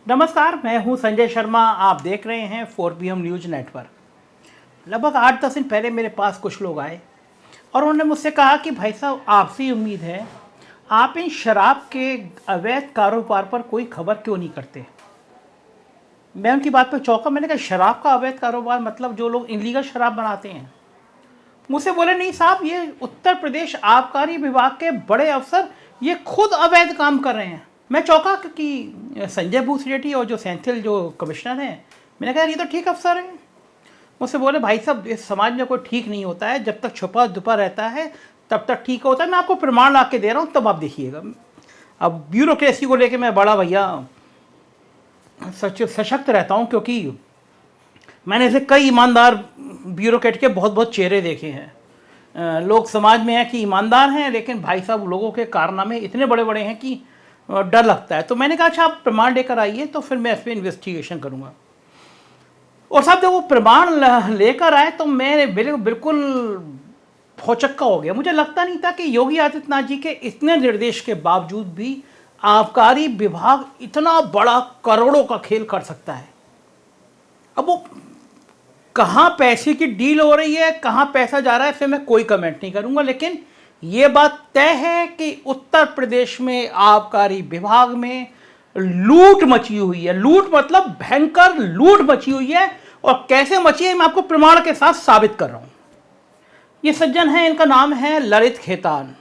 नमस्कार, मैं हूं संजय शर्मा। आप देख रहे हैं 4PM न्यूज़ नेटवर्क। लगभग 8-10 दिन पहले मेरे पास कुछ लोग आए और उन्होंने मुझसे कहा कि भाई साहब, आपसे उम्मीद है, आप इन शराब के अवैध कारोबार पर कोई खबर क्यों नहीं करते। मैं उनकी बात पर चौंका। मैंने कहा, शराब का अवैध कारोबार मतलब जो लोग इनलीगल शराब बनाते हैं। मुझसे बोले, नहीं साहब, ये उत्तर प्रदेश आबकारी विभाग के बड़े अफसर ये खुद अवैध काम कर रहे हैं। मैं चौंका क्योंकि संजय भूसरेड्डी और जो सेंथिल जो कमिश्नर हैं, मैंने कहा ये तो ठीक अफसर हैं। मुझसे बोले, भाई साहब, इस समाज में कोई ठीक नहीं होता है, जब तक छुपा दुपा रहता है तब तक ठीक होता है। मैं आपको प्रमाण ला के दे रहा हूँ, तब आप देखिएगा। अब ब्यूरोक्रेसी को लेके मैं बड़ा भैया सशक्त रहता हूँ, क्योंकि मैंने ऐसे कई ईमानदार ब्यूरोक्रेट के बहुत बहुत चेहरे देखे हैं। लोग समाज में हैं कि ईमानदार हैं, लेकिन भाई साहब लोगों के कारनामे इतने बड़े बड़े हैं कि डर लगता है। तो मैंने कहा, अच्छा आप प्रमाण लेकर आइए, तो फिर मैं इस पर इन्वेस्टिगेशन करूँगा। और साहब जब वो प्रमाण लेकर आए तो मैं बिल्कुल भौचक्का हो गया। मुझे लगता नहीं था कि योगी आदित्यनाथ जी के इतने निर्देश के बावजूद भी आबकारी विभाग इतना बड़ा करोड़ों का खेल कर सकता है। अब वो कहाँ पैसे की डील हो रही है, कहाँ पैसा जा रहा है, इससे मैं कोई कमेंट नहीं करूँगा, लेकिन ये बात तय है कि उत्तर प्रदेश में आबकारी विभाग में लूट मची हुई है। लूट मतलब भयंकर लूट मची हुई है, और कैसे मची है मैं आपको प्रमाण के साथ साबित कर रहा हूं। ये सज्जन है, इनका नाम है ललित खेतान।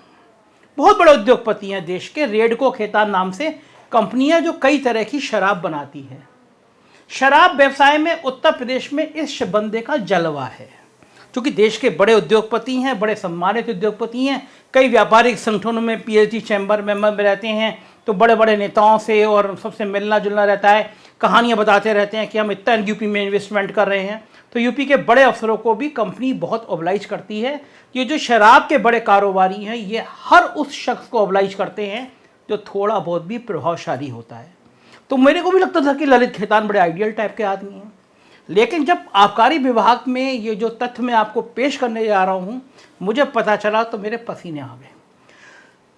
बहुत बड़े उद्योगपति हैं देश के। रेडको खेतान नाम से कंपनी है जो कई तरह की शराब बनाती है। शराब व्यवसाय में उत्तर प्रदेश में इस बंदे का जलवा है, क्योंकि देश के बड़े उद्योगपति हैं, बड़े सम्मानित उद्योगपति हैं। कई व्यापारिक संगठनों में PhD चैम्बर मेंबर में रहते हैं, तो बड़े बड़े नेताओं से और सबसे मिलना जुलना रहता है। कहानियां बताते रहते हैं कि हम इतना यूपी में इन्वेस्टमेंट कर रहे हैं। तो यूपी के बड़े अफसरों को भी कंपनी बहुत ओबलाइज करती है। ये जो शराब के बड़े कारोबारी हैं, ये हर उस शख्स को ओबलाइज करते हैं जो थोड़ा बहुत भी प्रभावशाली होता है। तो मेरे को भी लगता था कि ललित खेतान बड़े आइडियल टाइप के आदमी हैं, लेकिन जब आबकारी विभाग में ये जो तथ्य मैं आपको पेश करने जा रहा हूँ मुझे पता चला, तो मेरे पसीने आ गए।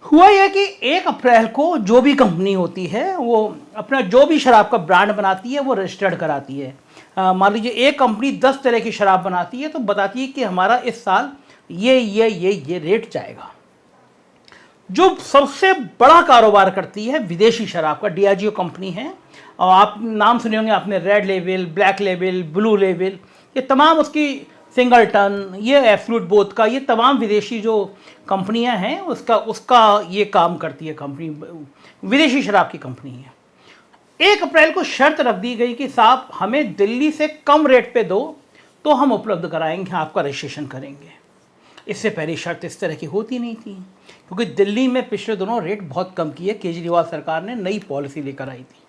हुआ यह कि 1 अप्रैल को जो भी कंपनी होती है वो अपना जो भी शराब का ब्रांड बनाती है वो रजिस्टर्ड कराती है। मान लीजिए एक कंपनी 10 तरह की शराब बनाती है, तो बताती है कि हमारा इस साल ये रेट जाएगा। जो सबसे बड़ा कारोबार करती है विदेशी शराब का, डियाजियो कंपनी है। और आप नाम सुने होंगे आपने, red label, black label, blue label, ये तमाम उसकी सिंगलटन, ये एब्सोल्यूट बोथ का, ये तमाम विदेशी जो कंपनियां हैं उसका ये काम करती है कंपनी, विदेशी शराब की कंपनी है। 1 अप्रैल को शर्त रख दी गई कि साहब हमें दिल्ली से कम रेट पे दो तो हम उपलब्ध कराएंगे, आपका रजिस्ट्रेशन करेंगे। इससे पहले शर्त इस तरह की होती नहीं थी, क्योंकि दिल्ली में पिछले दिनों रेट बहुत कम किए। केजरीवाल सरकार ने नई पॉलिसी लेकर आई थी।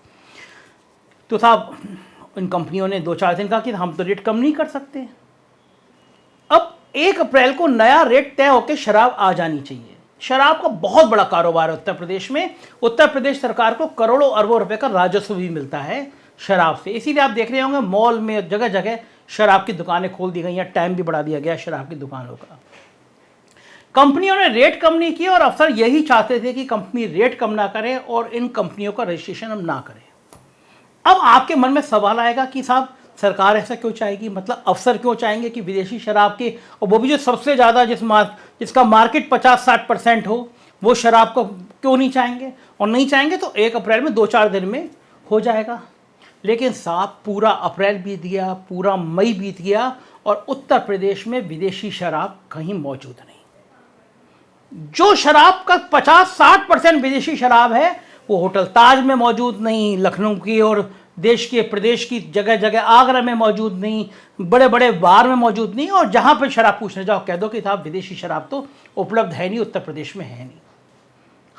तो साहब इन कंपनियों ने 2-4 दिन कहा कि हम तो रेट कम नहीं कर सकते। अब 1 अप्रैल को नया रेट तय होकर शराब आ जानी चाहिए। शराब का बहुत बड़ा कारोबार है उत्तर प्रदेश में। उत्तर प्रदेश सरकार को करोड़ों अरबों रुपए का राजस्व भी मिलता है शराब से। इसीलिए आप देख रहे होंगे मॉल में जगह जगह शराब की दुकानें खोल दी गई हैं, टाइम भी बढ़ा दिया गया शराब की दुकानों का। कंपनियों ने रेट कम नहीं किया, और अफसर यही चाहते थे कि कंपनी रेट कम ना करे और इन कंपनियों का रजिस्ट्रेशन हम ना करें। अब आपके मन में सवाल आएगा कि साहब सरकार ऐसा क्यों चाहेगी, मतलब अफसर क्यों चाहेंगे कि विदेशी शराब के, और वो भी जो सबसे ज़्यादा जिसका मार्केट 50-60% हो, वो शराब को क्यों नहीं चाहेंगे। और नहीं चाहेंगे तो 1 अप्रैल में 2-4 दिन में हो जाएगा। लेकिन साहब पूरा अप्रैल बीत गया, पूरा मई बीत गया, और उत्तर प्रदेश में विदेशी शराब कहीं मौजूद नहीं। जो शराब का 50-60% विदेशी शराब है वो होटल ताज में मौजूद नहीं, लखनऊ की और देश के प्रदेश की जगह जगह, आगरा में मौजूद नहीं, बड़े बड़े बार में मौजूद नहीं। और जहां पर शराब पूछने जाओ कह दो कि साहब विदेशी शराब तो उपलब्ध है नहीं, उत्तर प्रदेश में है नहीं।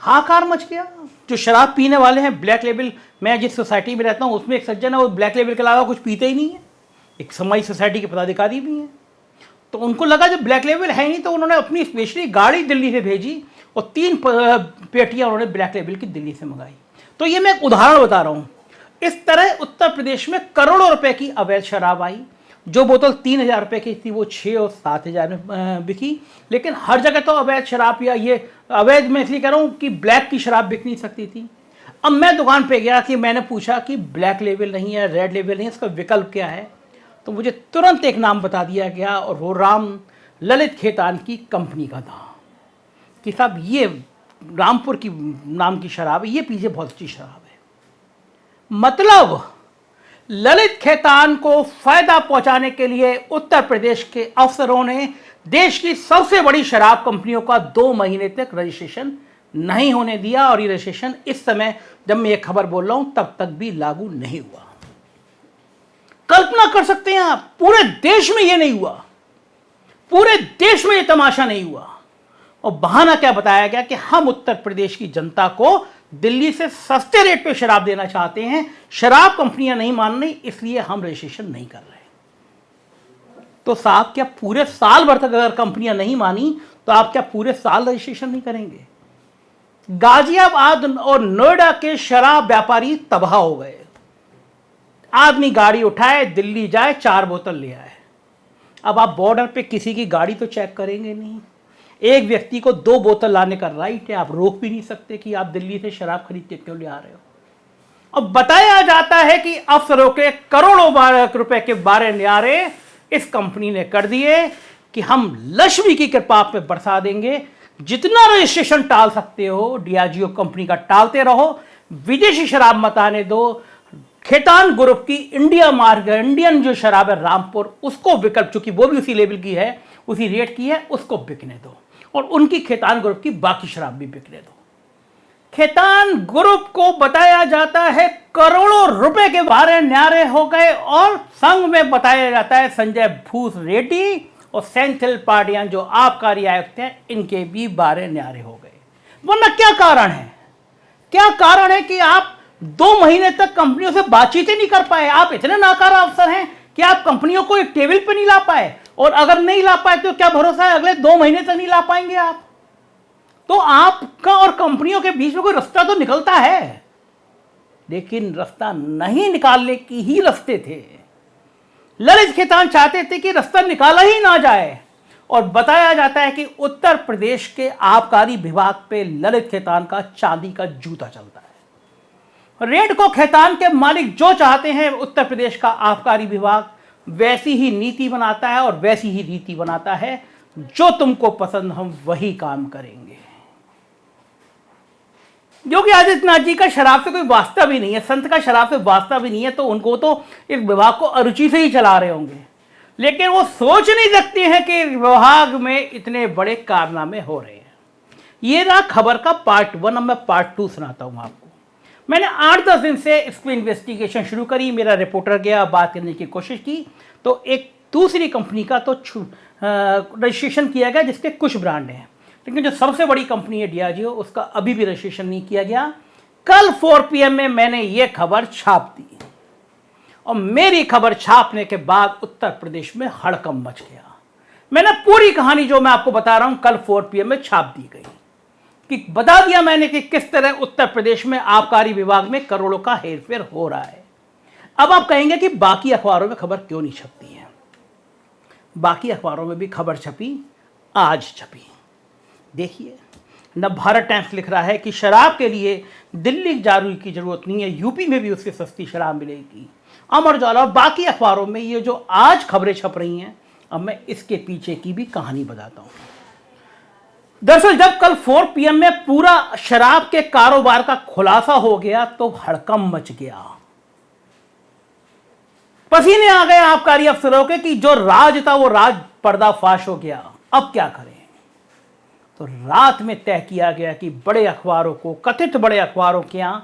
हाहाकार मच गया। जो शराब पीने वाले हैं ब्लैक लेबल, मैं जिस सोसाइटी में रहता हूँ उसमें एक सज्जन है, वो ब्लैक लेबल के अलावा कुछ पीते ही नहीं है। एक समाई सोसाइटी के पदाधिकारी भी हैं। तो उनको लगा जब ब्लैक लेबल है नहीं, तो उन्होंने अपनी स्पेशली गाड़ी दिल्ली से भेजी और 3 पेटियां उन्होंने ब्लैक लेबल की दिल्ली से मंगाई। तो ये मैं एक उदाहरण बता रहा हूँ। इस तरह उत्तर प्रदेश में करोड़ों रुपए की अवैध शराब आई। जो बोतल 3,000 रुपए की थी वो 6 और 7,000 में बिकी। लेकिन हर जगह तो अवैध शराब, या ये अवैध मैं इसलिए कह रहा हूँ कि ब्लैक की शराब बिक नहीं सकती थी। अब मैं दुकान पे गया कि मैंने पूछा कि ब्लैक लेबल नहीं है, रेड लेबल नहीं है, इसका विकल्प क्या है। तो मुझे तुरंत एक नाम बता दिया गया और वो राम ललित खेतान की कंपनी का था कि साहब ये रामपुर की नाम की शराब है, ये पीछे बहुत अच्छी शराब है। मतलब ललित खेतान को फायदा पहुंचाने के लिए उत्तर प्रदेश के अफसरों ने देश की सबसे बड़ी शराब कंपनियों का 2 महीने तक रजिस्ट्रेशन नहीं होने दिया और ये रजिस्ट्रेशन इस समय जब मैं ये खबर बोल रहा हूं तब तक भी लागू नहीं हुआ। कल्पना कर सकते हैं आप, पूरे देश में ये नहीं हुआ, पूरे देश में ये तमाशा नहीं हुआ। और बहाना क्या बताया गया कि हम उत्तर प्रदेश की जनता को दिल्ली से सस्ते रेट पे शराब देना चाहते हैं, शराब कंपनियां नहीं मान रही इसलिए हम रजिस्ट्रेशन नहीं कर रहे। तो साहब क्या पूरे साल भर तक अगर कंपनियां नहीं मानी तो आप क्या पूरे साल रजिस्ट्रेशन नहीं करेंगे? गाजियाबाद और नोएडा के शराब व्यापारी तबाह हो गए। आदमी गाड़ी उठाए, दिल्ली जाए, 4 बोतल ले आए। अब आप बॉर्डर पे किसी की गाड़ी तो चेक करेंगे नहीं। एक व्यक्ति को 2 बोतल लाने का राइट है, आप रोक भी नहीं सकते कि आप दिल्ली से शराब खरीद के क्यों ले आ रहे हो। अब बताया जाता है कि अफसरों के करोड़ों रुपए के बारे न्यारे इस कंपनी ने कर दिए कि हम लक्ष्मी की कृपा पे बरसा देंगे, जितना रजिस्ट्रेशन टाल सकते हो डीआरजीओ कंपनी का टालते रहो, विदेशी शराब मत आने दो, खेतान ग्रुप की इंडियन जो शराब है रामपुर उसको विकल्प, चूंकि वो भी उसी लेवल की है, उसी रेट की है, उसको बिकने दो और उनकी खेतान ग्रुप की बाकी शराब भी बिकने दो। खेतान ग्रुप को बताया जाता है करोड़ों रुपए के बारे न्यारे हो गए और संघ में बताया जाता है संजय भूस रेड्डी और सेंथिल पाटियान जो आबकारी आयुक्त हैं इनके भी बारे न्यारे हो गए। वरना क्या कारण है? क्या कारण है कि आप 2 महीने तक कंपनियों से बातचीत ही नहीं कर पाए? आप इतने नाकारा अफसर हैं कि आप कंपनियों को एक टेबल पे नहीं ला पाए, और अगर नहीं ला पाए तो क्या भरोसा है अगले 2 महीने तक नहीं ला पाएंगे आप? तो आपका और कंपनियों के बीच में कोई रास्ता तो निकलता है, लेकिन रास्ता नहीं निकालने की ही रास्ते थे। ललित खेतान चाहते थे कि रास्ता निकाला ही ना जाए और बताया जाता है कि उत्तर प्रदेश के आबकारी विभाग पे ललित खेतान का चांदी का जूता चलता है। रेड को खेतान के मालिक जो चाहते हैं उत्तर प्रदेश का आबकारी विभाग वैसी ही नीति बनाता है और वैसी ही रीति बनाता है। जो तुमको पसंद हम वही काम करेंगे। योगी आदित्यनाथ जी का शराब से कोई वास्ता भी नहीं है, संत का शराब से वास्ता भी नहीं है, तो उनको तो इस विभाग को अरुचि से ही चला रहे होंगे, लेकिन वो सोच नहीं सकते हैं कि विभाग में इतने बड़े कारनामे हो रहे हैं। ये रहा खबर का पार्ट 1। अब मैं पार्ट 2 सुनाता हूं आपको। मैंने 8-10 दिन से इसको इन्वेस्टिगेशन शुरू करी। मेरा रिपोर्टर गया, बात करने की कोशिश की, तो एक दूसरी कंपनी का तो रजिस्ट्रेशन किया गया जिसके कुछ ब्रांड हैं, लेकिन जो सबसे बड़ी कंपनी है डीआरजीओ उसका अभी भी रजिस्ट्रेशन नहीं किया गया। कल 4 PM में मैंने ये खबर छाप दी और मेरी खबर छापने के बाद उत्तर प्रदेश में हड़कंप मच गया। मैंने पूरी कहानी जो मैं आपको बता रहा हूं कल 4 PM में छाप दी गई कि बता दिया मैंने कि किस तरह उत्तर प्रदेश में आबकारी विभाग में करोड़ों का हेरफेर हो रहा है। अब आप कहेंगे कि बाकी अखबारों में खबर क्यों नहीं छपती है? बाकी अखबारों में भी खबर छपी, आज छपी। देखिए, नवभारत टाइम्स लिख रहा है कि शराब के लिए दिल्ली जाने की जरूरत नहीं है, यूपी में भी उससे सस्ती शराब मिलेगी। अमर उजाला और बाकी अखबारों में ये जो आज खबरें छप रही हैं, अब मैं इसके पीछे की भी कहानी बताता हूं। दरअसल जब कल 4 PM में पूरा शराब के कारोबार का खुलासा हो गया तो हड़कंप मच गया। पसीने आ गए आबकारी अफसरों के कि जो राज था वो राज पर्दाफाश हो गया। अब क्या करें? तो रात में तय किया गया कि बड़े अखबारों को, कथित बड़े अखबारों के यहां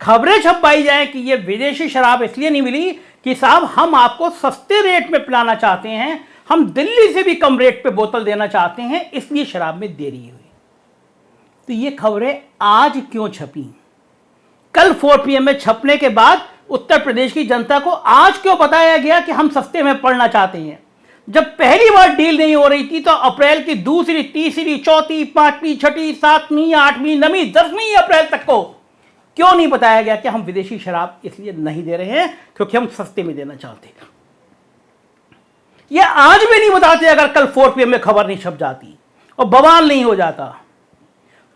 खबरें छपवाई जाए कि ये विदेशी शराब इसलिए नहीं मिली कि साहब हम आपको सस्ते रेट में पिलाना चाहते हैं, हम दिल्ली से भी कम रेट पे बोतल देना चाहते हैं, इसलिए शराब में देरी हुई। तो ये खबरें आज क्यों छपी? कल 4 PM में छपने के बाद उत्तर प्रदेश की जनता को आज क्यों बताया गया कि हम सस्ते में पड़ना चाहते हैं? जब पहली बार डील नहीं हो रही थी तो अप्रैल की दूसरी, तीसरी, चौथी, 5वीं, 6ठी, 7वीं, 8वीं, 9वीं, 10वीं अप्रैल तक को क्यों नहीं बताया गया कि हम विदेशी शराब इसलिए नहीं दे रहे हैं क्योंकि हम सस्ते में देना चाहते हैं? ये आज भी नहीं बताते अगर कल 4 PM में खबर नहीं छप जाती और बवाल नहीं हो जाता।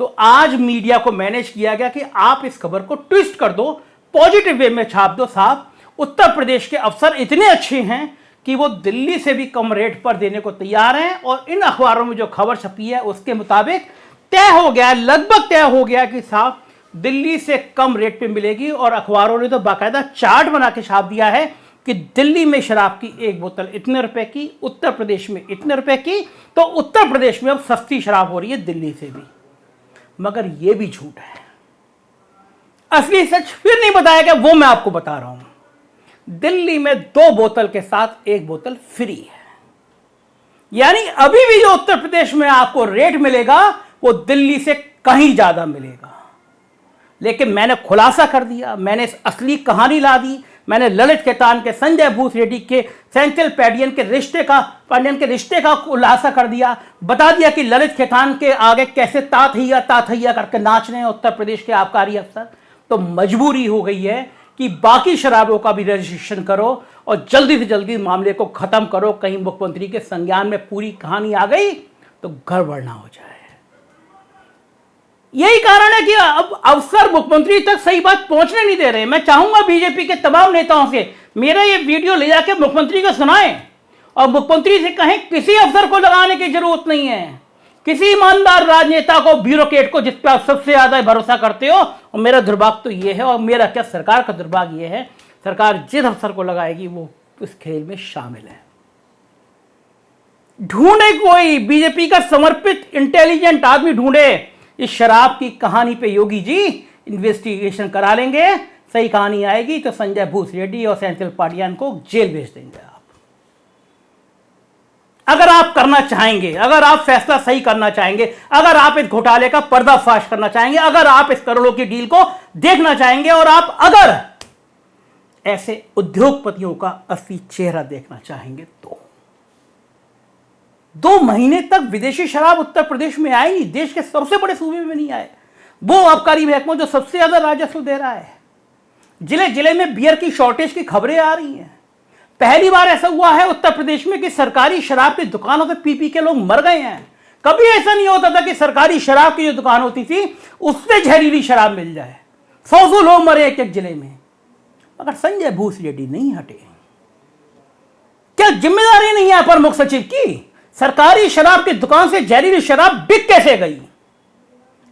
तो आज मीडिया को मैनेज किया गया कि आप इस खबर को ट्विस्ट कर दो, पॉजिटिव वे में छाप दो। साहब, उत्तर प्रदेश के अफसर इतने अच्छे हैं कि वो दिल्ली से भी कम रेट पर देने को तैयार हैं, और इन अखबारों में जो खबर छपी है उसके मुताबिक तय हो गया, लगभग तय हो गया कि साहब दिल्ली से कम रेट पे मिलेगी। और अखबारों ने तो बाकायदा चार्ट बना के छाप दिया है कि दिल्ली में शराब की एक बोतल इतने रुपए की, उत्तर प्रदेश में इतने रुपए की। तो उत्तर प्रदेश में अब सस्ती शराब हो रही है दिल्ली से भी। मगर यह भी झूठ है, असली सच फिर नहीं बताया गया, वो मैं आपको बता रहा हूं। दिल्ली में 2 बोतल के साथ 1 बोतल फ्री है, यानी अभी भी जो उत्तर प्रदेश में आपको रेट मिलेगा वो दिल्ली से कहीं ज्यादा मिलेगा। लेकिन मैंने खुलासा कर दिया, मैंने इस असली कहानी ला दी। मैंने ललित खेतान के, संजय भूसरेड्डी के, सेंथिल पांडियन के रिश्ते का खुलासा कर दिया, बता दिया कि ललित खेतान के आगे कैसे ताथैया करके नाच रहे हैं उत्तर प्रदेश के आबकारी अफसर। तो मजबूरी हो गई है कि बाकी शराबों का भी रजिस्ट्रेशन करो और जल्दी से जल्दी मामले को खत्म करो। कहीं मुख्यमंत्री के संज्ञान में पूरी कहानी आ गई तो गड़बड़ ना हो जाए। यही कारण है कि अब अफसर मुख्यमंत्री तक सही बात पहुंचने नहीं दे रहे। मैं चाहूंगा बीजेपी के तमाम नेताओं से मेरा ये वीडियो ले जाके मुख्यमंत्री को सुनाएं और मुख्यमंत्री से कहें किसी अफसर को लगाने की जरूरत नहीं है। किसी ईमानदार राजनेता को, ब्यूरोक्रेट को, जिस पर आप सबसे ज्यादा भरोसा करते हो। और मेरा दुर्भाग्य तो ये है, और मेरा क्या सरकार का दुर्भाग्य ये है, सरकार जिस अफसर को लगाएगी वो इस खेल में शामिल है। ढूंढे कोई बीजेपी का समर्पित इंटेलिजेंट आदमी ढूंढे। इस शराब की कहानी पे योगी जी इन्वेस्टिगेशन करा लेंगे, सही कहानी आएगी तो संजय भूसरेड्डी और सेंथिल पांडियन को जेल भेज देंगे आप। अगर आप करना चाहेंगे, अगर आप फैसला सही करना चाहेंगे, अगर आप इस घोटाले का पर्दाफाश करना चाहेंगे, अगर आप इस करोड़ों की डील को देखना चाहेंगे, और आप अगर ऐसे उद्योगपतियों का असली चेहरा देखना चाहेंगे, तो 2 महीने तक विदेशी शराब उत्तर प्रदेश में आई नहीं। देश के सबसे बड़े सूबे में नहीं आए। वो आबकारी महकमा जो सबसे ज्यादा राजस्व दे रहा है, जिले जिले में बियर की शॉर्टेज की खबरें आ रही हैं। पहली बार ऐसा हुआ है उत्तर प्रदेश में कि सरकारी शराब की दुकानों से पी के लोग मर गए हैं। कभी ऐसा नहीं होता था कि सरकारी शराब की जो दुकान होती थी उससे जहरीली शराब मिल जाए। 100 लोग मरे एक जिले में। मगर संजय भूसरेड्डी नहीं हटे। क्या जिम्मेदारी नहीं है प्रमुख सचिव की? सरकारी शराब की दुकान से जहरीली शराब बिक कैसे गई?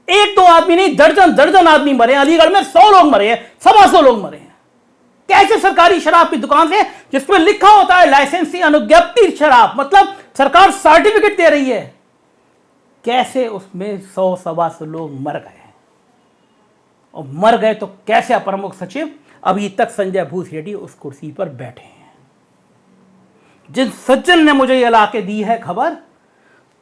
1-2 आदमी नहीं, दर्जन आदमी मरे। अलीगढ़ में 100 लोग मरे हैं, 125 लोग मरे हैं। कैसे सरकारी शराब की दुकान से, जिसमें लिखा होता है लाइसेंसी अनुज्ञप्ति शराब, मतलब सरकार सर्टिफिकेट दे रही है, कैसे उसमें 100-125 लोग मर गए? और मर गए तो कैसे अप्रमुख सचिव अभी तक संजय भूसरेड्डी उस कुर्सी पर बैठे हैं? जिन सज्जन ने मुझे ये ला के दी है खबर,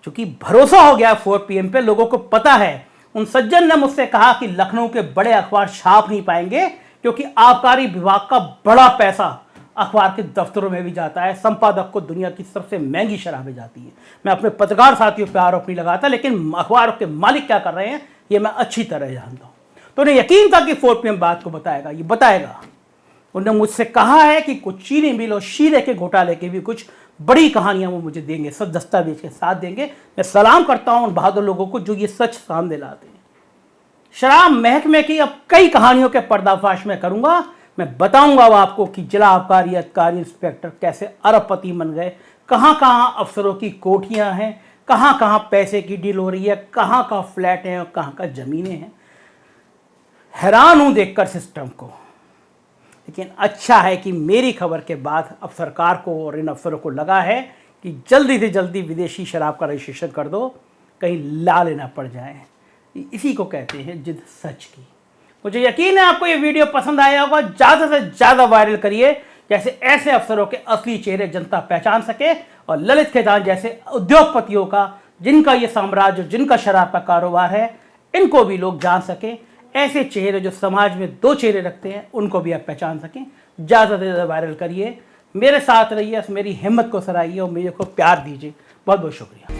चूंकि भरोसा हो गया 4 PM पे, लोगों को पता है, उन सज्जन ने मुझसे कहा कि लखनऊ के बड़े अखबार छाप नहीं पाएंगे क्योंकि आबकारी विभाग का बड़ा पैसा अखबार के दफ्तरों में भी जाता है। संपादक को दुनिया की सबसे महंगी शराबें जाती है। मैं अपने पत्रकार साथियों पर आरोप नहीं लगाता, लेकिन अखबारों के मालिक क्या कर रहे हैं ये मैं अच्छी तरह जानता हूं। तो उन्हें यकीन था कि 4 PM बात को बताएगा, ये बताएगा। उन्होंने मुझसे कहा है कि कुछ चीनी मिल और शीरे के घोटाले की भी कुछ बड़ी कहानियां वो मुझे देंगे, सब दस्तावेज के साथ देंगे। मैं सलाम करता हूं उन बहादुर लोगों को जो ये सच सामने लाते हैं। शराब महकमे की अब कई कहानियों के पर्दाफाश में करूंगा। मैं बताऊंगा अब आपको कि जिला आबकारी अधिकारी इंस्पेक्टर कैसे अरबपति बन गए, कहां कहां अफसरों की कोठियां हैं, कहां कहां पैसे की डील हो रही है, कहां कहां फ्लैट हैं और कहां कहां जमीनें हैं। हैरान हूं देखकर सिस्टम को। लेकिन अच्छा है कि मेरी खबर के बाद अब सरकार को और इन अफसरों को लगा है कि जल्दी से जल्दी विदेशी शराब का रजिस्ट्रेशन कर दो, कहीं लाल ना पड़ जाए। इसी को कहते हैं जिद सच की। मुझे यकीन है आपको ये वीडियो पसंद आया होगा। ज़्यादा से ज़्यादा वायरल करिए, जैसे ऐसे अफसरों के असली चेहरे जनता पहचान सके और ललित खेतान जैसे उद्योगपतियों का, जिनका ये साम्राज्य, जिनका शराब का कारोबार है, इनको भी लोग जान सके। ऐसे चेहरे जो समाज में 2 चेहरे रखते हैं उनको भी आप पहचान सकें। ज़्यादा से ज़्यादा वायरल करिए, मेरे साथ रहिए, मेरी हिम्मत को सराहिए और मेरे को प्यार दीजिए। बहुत बहुत शुक्रिया।